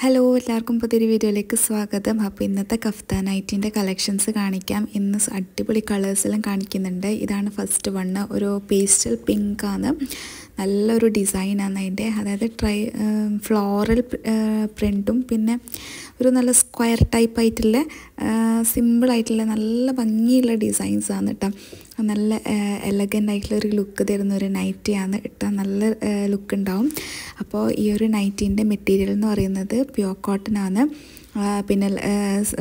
Hello എല്ലാവർക്കും പുതിയൊരു വീഡിയോയിലേക്ക് സ്വാഗതം. അപ്പോൾ ഇന്നത്തെ കഫ്താൻ നൈറ്റിൻ്റെ കളക്ഷൻസ് കാണിക്കാം. ഇന്ന് അടിപൊളി കളേഴ്സെല്ലാം കാണിക്കുന്നുണ്ട്. ഇതാണ് ഫസ്റ്റ് വണ്ണ്, ഒരു പേസ്റ്റൽ പിങ്ക് ആണ്. നല്ലൊരു ഡിസൈനാണ് അതിൻ്റെ, അതായത് ഫ്ലോറൽ പ്രിൻറ്റും പിന്നെ ഒരു നല്ല സ്ക്വയർ ടൈപ്പ് ആയിട്ടുള്ള സിമ്പിളായിട്ടുള്ള നല്ല ഭംഗിയുള്ള ഡിസൈൻസാണ് കേട്ടോ. നല്ല എലഗൻ്റ് ആയിട്ടുള്ള ഒരു ലുക്ക് തരുന്ന ഒരു നൈറ്റിയാണ് ഇട്ടാൽ നല്ല ലുക്ക് ഉണ്ടാവും. അപ്പോൾ ഈ ഒരു നൈറ്റീൻ്റെ മെറ്റീരിയൽ എന്ന് പറയുന്നത് പ്യുവർ കോട്ടൺ ആണ്. പിന്നെ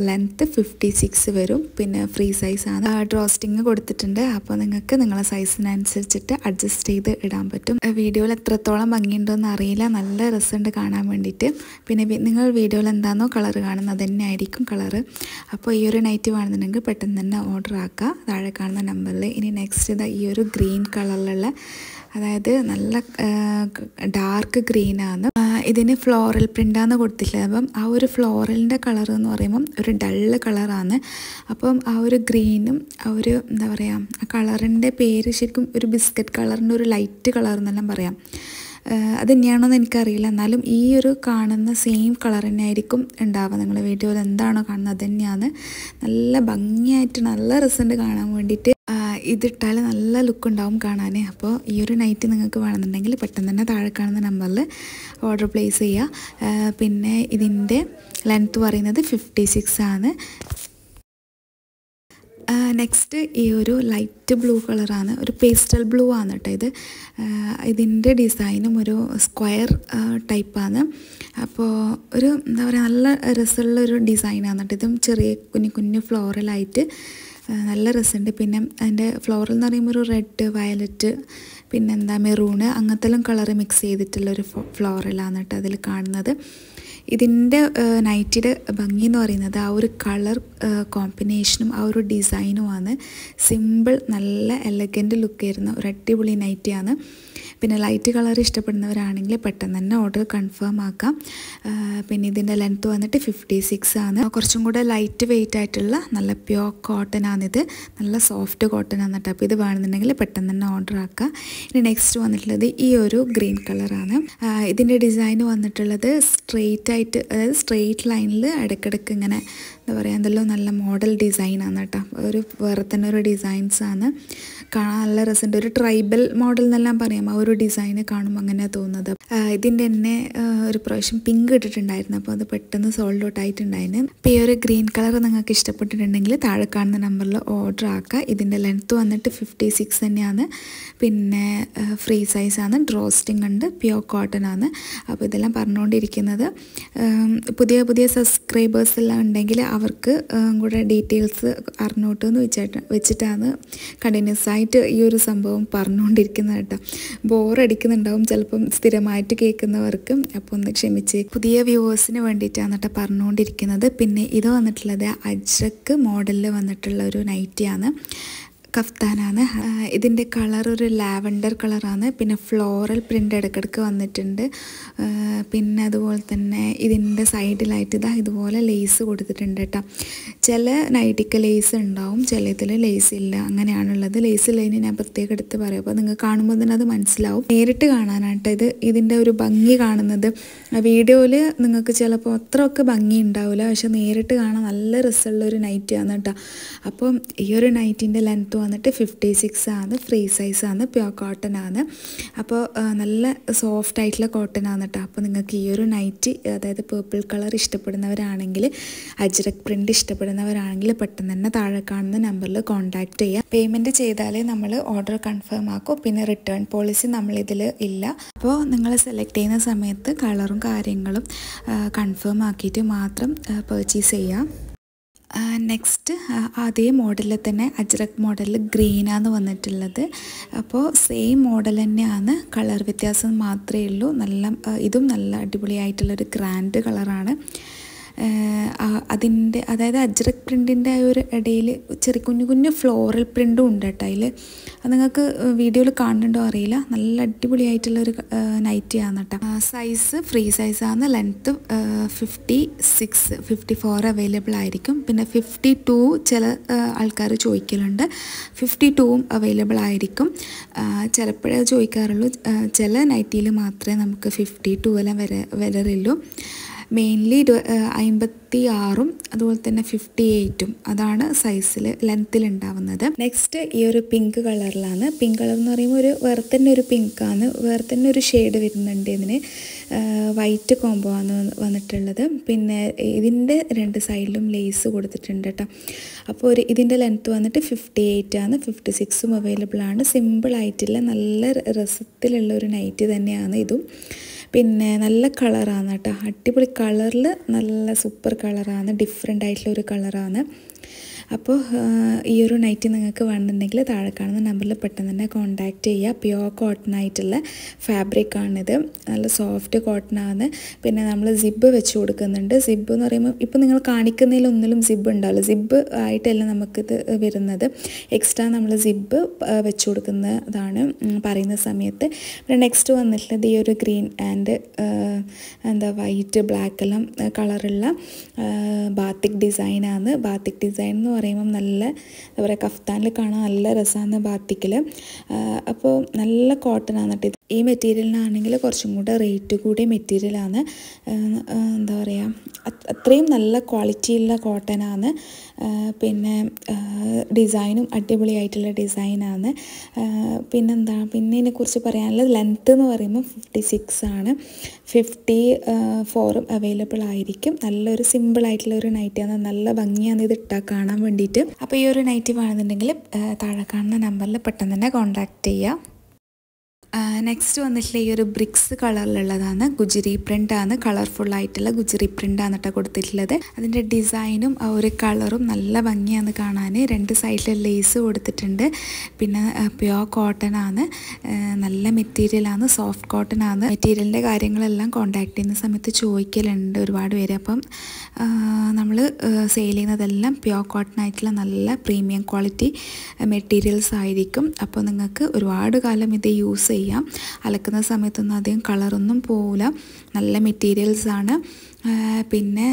ലെങ്ത്ത് 56 വരും. പിന്നെ ഫ്രീ സൈസാണ്. ഡ്രോസ്റ്റിങ് കൊടുത്തിട്ടുണ്ട്. അപ്പോൾ നിങ്ങൾക്ക് നിങ്ങളെ സൈസിനനുസരിച്ചിട്ട് അഡ്ജസ്റ്റ് ചെയ്ത് ഇടാൻ പറ്റും. വീഡിയോയിൽ എത്രത്തോളം ഭംഗിയുണ്ടോയെന്ന് അറിയില്ല, നല്ല രസമുണ്ട് കാണാൻ വേണ്ടിയിട്ട്. പിന്നെ നിങ്ങൾ വീഡിയോയിൽ എന്താണോ കളർ കാണുന്നത് അത് തന്നെ ആയിരിക്കും കളറ്. അപ്പോൾ ഈ ഒരു നൈറ്റ് വേണമെന്നുണ്ടെങ്കിൽ പെട്ടെന്ന് തന്നെ ഓർഡർ ആക്കുക താഴെ കാണുന്ന നമ്പറിൽ. ഇനി നെക്സ്റ്റ് ഇതാ ഈ ഒരു ഗ്രീൻ കളറിലുള്ള, അതായത് നല്ല ഡാർക്ക് ഗ്രീനാണ്. ഇതിന് ഫ്ലോറൽ പ്രിൻ്റാണ് കൊടുത്തിട്ടുള്ളത്. അപ്പം ആ ഒരു ഫ്ലോറലിൻ്റെ കളർ എന്ന് പറയുമ്പം ഒരു ഡള്ള് കളറാണ്. അപ്പം ആ ഒരു ഗ്രീനും ആ ഒരു എന്താ പറയുക, ആ കളറിൻ്റെ പേര് ശരിക്കും ഒരു ബിസ്ക്കറ്റ് കളറിൻ്റെ ഒരു ലൈറ്റ് കളർ എന്നെല്ലാം പറയാം. അത് തന്നെയാണോന്ന് എനിക്കറിയില്ല. എന്നാലും ഈ ഒരു കാണുന്ന സെയിം കളർ തന്നെ ആയിരിക്കും ഉണ്ടാവുക. നിങ്ങൾ വീഡിയോയിൽ എന്താണോ കാണുന്നത് അത് തന്നെയാണ്. നല്ല ഭംഗിയായിട്ട് നല്ല രസമുണ്ട് കാണാൻ വേണ്ടിയിട്ട്. ഇതിട്ടാൽ നല്ല ലുക്ക് ഉണ്ടാവും കാണാൻ. അപ്പോൾ ഈ ഒരു നൈറ്റ് നിങ്ങൾക്ക് വേണമെന്നുണ്ടെങ്കിൽ പെട്ടെന്ന് തന്നെ താഴെ കാണുന്ന നമ്പറിൽ ഓർഡർ പ്ലേസ് ചെയ്യുക. പിന്നെ ഇതിൻ്റെ ലെങ്ത്ത് പറയുന്നത് 56 ആണ്. നെക്സ്റ്റ് ഈ ഒരു ലൈറ്റ് ബ്ലൂ കളറാണ്, ഒരു പേസ്റ്റൽ ബ്ലൂ ആണ് കേട്ടോ. ഇതിൻ്റെ ഡിസൈനും ഒരു സ്ക്വയർ ടൈപ്പാണ്. അപ്പോൾ ഒരു എന്താ പറയുക, നല്ല രസമുള്ളൊരു ഡിസൈനാണ് കേട്ടോ. ഇതും ചെറിയ കുഞ്ഞു കുഞ്ഞു ഫ്ലോറലായിട്ട് നല്ല രസമുണ്ട്. പിന്നെ അതിൻ്റെ ഫ്ലോറൽ എന്ന് പറയുമ്പോൾ ഒരു റെഡ്, വയലറ്റ്, പിന്നെന്താ മെറൂണ്, അങ്ങനത്തെ എല്ലാം കളറ് മിക്സ് ചെയ്തിട്ടുള്ളൊരു ഫ്ലോറലാണ് കേട്ടോ അതിൽ കാണുന്നത്. ഇതിൻ്റെ നൈറ്റിയുടെ ഭംഗി എന്ന് പറയുന്നത് ആ ഒരു കളർ കോമ്പിനേഷനും ആ ഒരു ഡിസൈനുമാണ്. സിമ്പിൾ നല്ല എലഗൻ്റ് ലുക്ക് വരുന്ന ഒരു അടിപൊളി നൈറ്റിയാണ്. പിന്നെ ലൈറ്റ് കളർ ഇഷ്ടപ്പെടുന്നവരാണെങ്കിൽ പെട്ടെന്ന് തന്നെ ഓർഡർ കൺഫേം ആക്കാം. പിന്നെ ഇതിൻ്റെ ലെങ്ത്ത് വന്നിട്ട് 56 ആണ്. കുറച്ചും കൂടെ ലൈറ്റ് വെയിറ്റ് ആയിട്ടുള്ള നല്ല പ്യുവർ കോട്ടൺ ആണിത്. നല്ല സോഫ്റ്റ് കോട്ടൺ ആണ് കേട്ടോ. അപ്പോൾ ഇത് വേണമെന്നുണ്ടെങ്കിൽ പെട്ടെന്ന് തന്നെ ഓർഡർ ആക്കാം. ഇനി നെക്സ്റ്റ് വന്നിട്ടുള്ളത് ഈ ഒരു ഗ്രീൻ കളറാണ്. ഇതിൻ്റെ ഡിസൈൻ വന്നിട്ടുള്ളത് സ്ട്രെയിറ്റ് ആയിട്ട്, അതായത് സ്ട്രെയിറ്റ് ലൈനിൽ ഇടയ്ക്കിടയ്ക്ക് ഇങ്ങനെ എന്താ പറയുക, എന്തെല്ലോ നല്ല മോഡൽ ഡിസൈനാണ് കേട്ടോ. ഒരു വേറെ തന്നെ ഒരു ഡിസൈൻസാണ്. കാണാൻ നല്ല രസമുണ്ട്. ഒരു ട്രൈബൽ മോഡൽ എന്നെല്ലാം പറയാം. ആ ഒരു ഡിസൈന് കാണുമ്പോൾ അങ്ങനെയാണ് തോന്നുന്നത്. ഇതിൻ്റെ തന്നെ ഒരു പ്രാവശ്യം പിങ്ക് ഇട്ടിട്ടുണ്ടായിരുന്നു. അപ്പോൾ അത് പെട്ടെന്ന് സോൾഡ് ഔട്ട് ആയിട്ടുണ്ടായിരുന്നു. അപ്പോൾ ഈ ഒരു ഗ്രീൻ കളർ നിങ്ങൾക്ക് ഇഷ്ടപ്പെട്ടിട്ടുണ്ടെങ്കിൽ താഴെ കാണുന്ന നമ്പറിൽ ഓർഡർ ആക്കുക. ഇതിൻ്റെ ലെങ്ത്ത് വന്നിട്ട് 56 തന്നെയാണ്. പിന്നെ ഫ്രീ സൈസാണ്, ഡ്രോസ്റ്റിംഗ് ഉണ്ട്, പ്യുവർ കോട്ടൺ ആണ്. അപ്പോൾ ഇതെല്ലാം പറഞ്ഞുകൊണ്ടിരിക്കുന്നത് പുതിയ പുതിയ സബ്സ്ക്രൈബേഴ്സ് എല്ലാം ഉണ്ടെങ്കിൽ അവർക്ക് കൂടെ ഡീറ്റെയിൽസ് അറിഞ്ഞോട്ട് എന്ന് വെച്ചിട്ടാണ് കണ്ടിന്യൂസ് ആയിട്ട് ഈ ഒരു സംഭവം പറഞ്ഞുകൊണ്ടിരിക്കുന്നത് കേട്ടോ. ബോറടിക്കുന്നുണ്ടാവും ചിലപ്പം സ്ഥിരമായിട്ട് കേൾക്കുന്നവർക്ക്. അപ്പോൾ ഒന്ന് ക്ഷമിച്ച്, പുതിയ വ്യൂവേഴ്സിന് വേണ്ടിയിട്ടാണ് കേട്ടോ പറഞ്ഞുകൊണ്ടിരിക്കുന്നത്. പിന്നെ ഇത് വന്നിട്ടുള്ളത് അജ്രക്ക് മോഡലിൽ വന്നിട്ടുള്ള ഒരു നൈറ്റിയാണ്, കഫ്താനാണ്. ഇതിൻ്റെ കളർ ഒരു ലാവൻഡർ കളറാണ്. പിന്നെ ഫ്ലോറൽ പ്രിൻ്റ് ഇടയ്ക്കിടയ്ക്ക് വന്നിട്ടുണ്ട്. പിന്നെ അതുപോലെ തന്നെ ഇതിൻ്റെ സൈഡിലായിട്ട് ഇതാ ഇതുപോലെ ലേസ് കൊടുത്തിട്ടുണ്ട് കേട്ടോ. ചില നൈറ്റിക്ക് ലേസ് ഉണ്ടാവും, ചിലതിൽ ലേസ് ഇല്ല, അങ്ങനെയാണുള്ളത്. ലേസ് ഇല്ലതിന് ഞാൻ പ്രത്യേകം എടുത്ത് പറയും. അപ്പോൾ നിങ്ങൾ കാണുമ്പോൾ തന്നെ അത് മനസ്സിലാവും. നേരിട്ട് കാണാനായിട്ട് ഇതിൻ്റെ ഒരു ഭംഗി കാണുന്നത്. വീഡിയോയിൽ നിങ്ങൾക്ക് ചിലപ്പോൾ അത്രയൊക്കെ ഭംഗി ഉണ്ടാവില്ല, പക്ഷെ നേരിട്ട് കാണാൻ നല്ല രസമുള്ളൊരു നൈറ്റിയാണ് കേട്ടോ. അപ്പം ഈ ഒരു നൈറ്റിൻ്റെ ലെങ്ത്ത് വന്നിട്ട് 56 ആണ്. ഫ്രീ സൈസാണ്, പ്യുവർ കോട്ടൺ ആണ്. അപ്പോൾ നല്ല സോഫ്റ്റ് ആയിട്ടുള്ള കോട്ടൺ ആണ് കേട്ടോ. അപ്പോൾ നിങ്ങൾക്ക് ഈ ഒരു നൈറ്റി, അതായത് പേർപ്പിൾ കളർ ഇഷ്ടപ്പെടുന്നവരാണെങ്കിൽ, അജ്രക് പ്രിൻ്റ് ഇഷ്ടപ്പെടുന്നവരാണെങ്കിൽ പെട്ടെന്ന് തന്നെ താഴെ കാണുന്ന നമ്പറിൽ കോൺടാക്റ്റ് ചെയ്യുക. പേയ്മെൻറ്റ് ചെയ്താലേ നമ്മൾ ഓർഡർ കൺഫേം ആക്കും. പിന്നെ റിട്ടേൺ പോളിസി നമ്മളിതിൽ ഇല്ല. അപ്പോൾ നിങ്ങൾ സെലക്ട് ചെയ്യുന്ന സമയത്ത് കളറും കാര്യങ്ങളും കൺഫേം ആക്കിയിട്ട് മാത്രം പർച്ചേസ് ചെയ്യാം. നെക്സ്റ്റ് അതേ മോഡലിൽ തന്നെ അജ്രക് മോഡലിൽ ഗ്രീനാണ് വന്നിട്ടുള്ളത്. അപ്പോൾ സെയിം മോഡൽ തന്നെയാണ്, കളർ വ്യത്യാസം മാത്രമേ ഉള്ളൂ. ഇതും നല്ല അടിപൊളിയായിട്ടുള്ളൊരു ഗ്രാൻഡ് കളറാണ്. അതിൻ്റെ, അതായത് അജ്രക് പ്രിൻറ്റിൻ്റെ ആ ഒരു ഇടയിൽ ചെറിയ കുഞ്ഞു കുഞ്ഞു ഫ്ലോറൽ പ്രിൻറ്റും ഉണ്ട് കേട്ടോ അതിൽ. അത് നിങ്ങൾക്ക് വീഡിയോയിൽ കാണുന്നുണ്ടോ അറിയില്ല. നല്ല അടിപൊളിയായിട്ടുള്ളൊരു നൈറ്റിയാണ് കേട്ടോ. സൈസ് ഫ്രീ സൈസാണ്. ലെങ്ത്ത് 56, 54 അവൈലബിൾ ആയിരിക്കും. പിന്നെ 52 ചില ആൾക്കാർ ചോദിക്കലുണ്ട്. 52ഉം അവൈലബിൾ ആയിരിക്കും. ചിലപ്പോഴേ ചോദിക്കാറുള്ളൂ. ചില നൈറ്റിയിൽ മാത്രമേ നമുക്ക് 52 എല്ലാം വരലുള്ളൂ. മെയിൻലി 56ഉം അതുപോലെ തന്നെ 58ഉം അതാണ് സൈസിൽ ലെങ്ത്തിൽ ഉണ്ടാവുന്നത്. നെക്സ്റ്റ് ഈ ഒരു പിങ്ക് കളറിലാണ്. പിങ്ക് കളർ എന്ന് പറയുമ്പോൾ വേറെ തന്നെ ഒരു പിങ്കാണ്, വേറെ തന്നെ ഒരു ഷെയ്ഡ് വരുന്നുണ്ട് ഇതിന്. വൈറ്റ് കോംബോ ആണ് വന്നിട്ടുള്ളത്. പിന്നെ ഇതിൻ്റെ 2 സൈഡിലും ലേസ് കൊടുത്തിട്ടുണ്ട് കേട്ടോ. അപ്പോൾ ഇതിൻ്റെ ലെങ്ത്ത് വന്നിട്ട് 58 ആണ്. 56ഉം അവൈലബിൾ ആണ്. സിമ്പിളായിട്ടുള്ള നല്ല രസത്തിലുള്ള ഒരു നൈറ്റി തന്നെയാണ് ഇതും. പിന്നെ നല്ല കളറാണ് കേട്ടോ, അടിപൊളി കളറിൽ നല്ല സൂപ്പർ കളറാണ്, ഡിഫറെൻ്റ് ആയിട്ടുള്ള ഒരു കളറാണ്. അപ്പോൾ ഈ ഒരു നൈറ്റി നിങ്ങൾക്ക് വേണമെന്നുണ്ടെങ്കിൽ താഴെ കാണുന്ന നമ്പറിൽ പെട്ടെന്ന് തന്നെ കോൺടാക്റ്റ് ചെയ്യുക. പ്യുവർ കോട്ടൺ ആയിട്ടുള്ള ഫാബ്രിക്കാണിത്, നല്ല സോഫ്റ്റ് കോട്ടണാണ്. പിന്നെ നമ്മൾ സിബ് വെച്ച് കൊടുക്കുന്നുണ്ട്. സിബ് എന്ന് പറയുമ്പോൾ ഇപ്പോൾ നിങ്ങൾ കാണിക്കുന്നതിലൊന്നിലും സിബ് ഉണ്ടാവില്ല, സിബ് ആയിട്ടല്ല നമുക്കിത് വരുന്നത്. എക്സ്ട്രാ നമ്മൾ സിബ് വെച്ച് കൊടുക്കുന്നതാണ് പറയുന്ന സമയത്ത്. പിന്നെ നെക്സ്റ്റ് വന്നിട്ടുള്ളത് ഈ ഒരു ഗ്രീൻ ആൻഡ് വൈറ്റ് ബ്ലാക്ക് എല്ലാം കളറുള്ള ബാത്തിക് ഡിസൈനാണ്. ബാത്തിക് ഡിസൈൻ എന്ന് പറയുമ്പം നല്ല എന്താ പറയുക, കഫ്താനിൽ കാണാൻ നല്ല രസമാണ് ബാത്തിക്കിൽ. അപ്പോൾ നല്ല കോട്ടനാണ് കേട്ടോ. ഈ മെറ്റീരിയലിനാണെങ്കിൽ കുറച്ചും കൂടെ റേറ്റ് കൂടിയ മെറ്റീരിയലാണ്. എന്താ പറയുക, അത്രയും നല്ല ക്വാളിറ്റിയുള്ള കോട്ടനാണ്. പിന്നെ ഡിസൈനും അടിപൊളിയായിട്ടുള്ള ഡിസൈനാണ്. പിന്നെ ഇതിനെക്കുറിച്ച് പറയാനുള്ളത് ലെങ്ത്ത് എന്ന് പറയുമ്പോൾ 56 ആണ്. 54ഉം അവൈലബിൾ ആയിരിക്കും. നല്ലൊരു സിമ്പിളായിട്ടുള്ള ഒരു നൈറ്റിയാണ്, നല്ല ഭംഗിയാണ് ഇത് ഇട്ടാൽ കാണാൻ വേണ്ടിയിട്ട്. അപ്പോൾ ഈ ഒരു നൈറ്റി വേണമെന്നുണ്ടെങ്കിൽ താഴെ കാണുന്ന നമ്പറിൽ പെട്ടെന്ന് തന്നെ കോൺടാക്റ്റ് ചെയ്യുക. നെക്സ്റ്റ് വന്നിട്ടുള്ള ഈ ഒരു ബ്രിക്സ് കളറിലുള്ളതാണ്. ഗുജറി പ്രിൻ്റാണ്, കളർഫുള്ളായിട്ടുള്ള ഗുജറി പ്രിൻ്റാണ് കേട്ടോ കൊടുത്തിട്ടുള്ളത്. അതിൻ്റെ ഡിസൈനും ആ ഒരു കളറും നല്ല ഭംഗിയാണ് കാണാൻ. 2 സൈഡിൽ ലേസ് കൊടുത്തിട്ടുണ്ട്. പിന്നെ പ്യുവർ കോട്ടൺ ആണ്, നല്ല മെറ്റീരിയലാണ്, സോഫ്റ്റ് കോട്ടൺ ആണ്. മെറ്റീരിയലിൻ്റെ കാര്യങ്ങളെല്ലാം കോൺടാക്ട് ചെയ്യുന്ന സമയത്ത് ചോദിക്കലുണ്ട് ഒരുപാട് പേര്. അപ്പം നമ്മൾ സെയിൽ ചെയ്യുന്നതെല്ലാം പ്യുവർ കോട്ടൺ ആയിട്ടുള്ള നല്ല പ്രീമിയം ക്വാളിറ്റി മെറ്റീരിയൽസ് ആയിരിക്കും. അപ്പോൾ നിങ്ങൾക്ക് ഒരുപാട് കാലം ഇത് യൂസ് ചെയ്യാം. അലക്കുന്ന സമയത്തൊന്നും അധികം കളറൊന്നും പോവില്ല. നല്ല മെറ്റീരിയൽസാണ്. പിന്നെ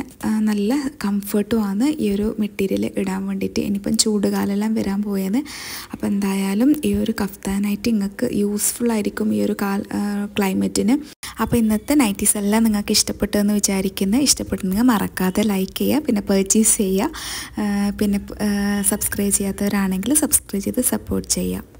നല്ല കംഫർട്ടുമാണ് ഈ ഒരു മെറ്റീരിയൽ ഇടാൻ വേണ്ടിയിട്ട്. ഇനിയിപ്പം ചൂടുകാലെല്ലാം വരാൻ പോയത്. അപ്പോൾ എന്തായാലും ഈ ഒരു കഫ്താനായിട്ട് നിങ്ങൾക്ക് യൂസ്ഫുൾ ആയിരിക്കും ഈ ഒരു ക്ലൈമറ്റിന്. അപ്പോൾ ഇന്നത്തെ നൈറ്റീസ് എല്ലാം നിങ്ങൾക്ക് ഇഷ്ടപ്പെട്ടെന്ന് വിചാരിക്കുന്നു. ഇഷ്ടപ്പെട്ടെങ്കിൽ മറക്കാതെ ലൈക്ക് ചെയ്യുക, പിന്നെ പർച്ചേസ് ചെയ്യുക. പിന്നെ സബ്സ്ക്രൈബ് ചെയ്യാത്തവരാണെങ്കിൽ സബ്സ്ക്രൈബ് ചെയ്ത് സപ്പോർട്ട് ചെയ്യുക.